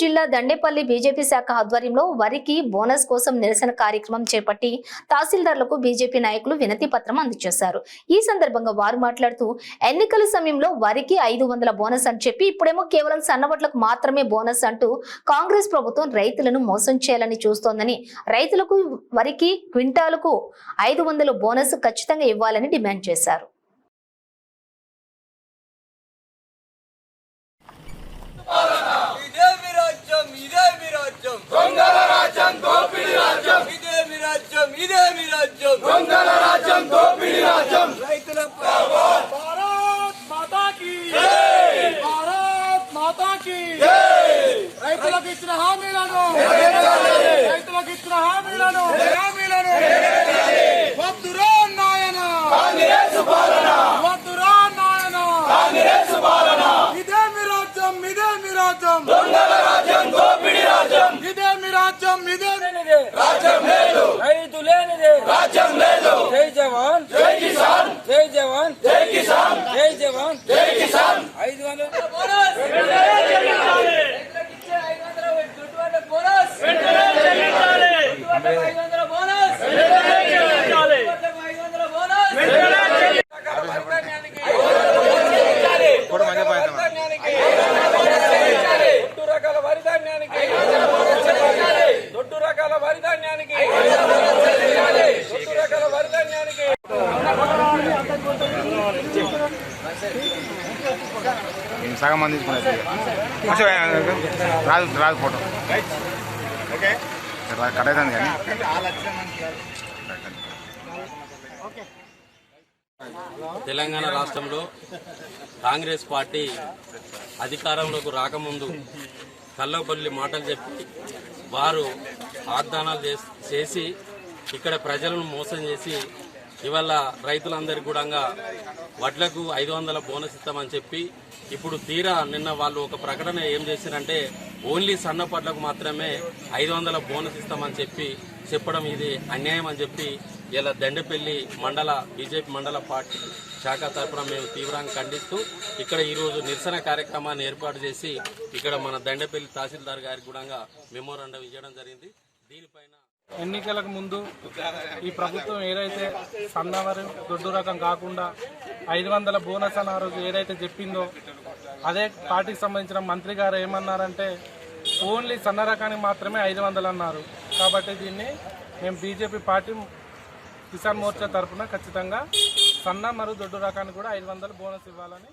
జిల్లా దండేపల్లి బీజేపీ శాఖ ఆధ్వర్యంలో వరికి బోనస్ కోసం నిరసన కార్యక్రమం చేపట్టి తహసీల్దార్లకు బీజేపీ నాయకులు వినతి పత్రం అందజేశారు. ఈ సందర్భంగా వారు మాట్లాడుతూ ఎన్నికల సమయంలో వరికి 500 బోనస్ అని చెప్పి ఇప్పుడేమో కేవలం సన్నవడ్లకు మాత్రమే బోనస్ అంటూ కాంగ్రెస్ ప్రభుత్వం రైతులను మోసం చేయాలని చూస్తోందని, రైతులకు వరికి క్వింటాలకు 500 బోనస్ ఖచ్చితంగా ఇవ్వాలని డిమాండ్ చేశారు. రైతులకు ఇచ్చిన హామీలను వద్దురా నాయన, వద్దురా నాయన, ఇదే మీ రాజ్యం, ఇదే మీ రాజ్యం, ఇదే మీ రాజ్యం, ఇదే రాజ్యం లేదు, రైతు లేనిదే రాజ్యం లేదు. జై జవాన్, జై కిసాన్, జై జవాన్, జై కిసాన్, జై జవాన్, జై కిసాన్. 500 సగం మంది రాదు రాదు ఫోటో కట్ అవుతుంది కానీ తెలంగాణ రాష్ట్రంలో కాంగ్రెస్ పార్టీ అధికారంలోకి రాకముందు కల్లబొల్లి మాటలు చెప్పి వారు వాగ్దానాలు చేసి ఇక్కడ ప్రజలను మోసం చేసి ఇవాళ రైతులందరికీ కూడా వడ్లకు 500 బోనస్ ఇస్తామని చెప్పి ఇప్పుడు తీరా నిన్న వాళ్ళు ఒక ప్రకటన ఏం చేశారంటే ఓన్లీ సన్న పడ్లకు మాత్రమే 500 బోనస్ ఇస్తామని చెప్పడం ఇది అన్యాయం అని చెప్పి ఇలా దండేపల్లి మండల బీజేపీ మండల పార్టీ శాఖ తరఫున మేము తీవ్రంగా ఖండిస్తూ ఇక్కడ ఈరోజు నిరసన కార్యక్రమాన్ని ఏర్పాటు చేసి ఇక్కడ మన దండేపల్లి తహసీల్దార్ గారికి కూడా మెమోరాండం ఇవ్వడం జరిగింది. దీనిపైన ఎన్నికలకు ముందు ఈ ప్రభుత్వం ఏదైతే సన్నవరు దొడ్డు రకం కాకుండా 500 బోనస్ అని ఆ రోజు ఏదైతే చెప్పిందో అదే పార్టీకి సంబంధించిన మంత్రి గారు ఏమన్నారంటే ఓన్లీ సన్న రకానికి మాత్రమే 500 అన్నారు. కాబట్టి దీన్ని మేము బీజేపీ పార్టీ కిసాన్ మోర్చా తరఫున ఖచ్చితంగా సన్న మరియు దొడ్డు రకానికి కూడా 500 బోనస్ ఇవ్వాలని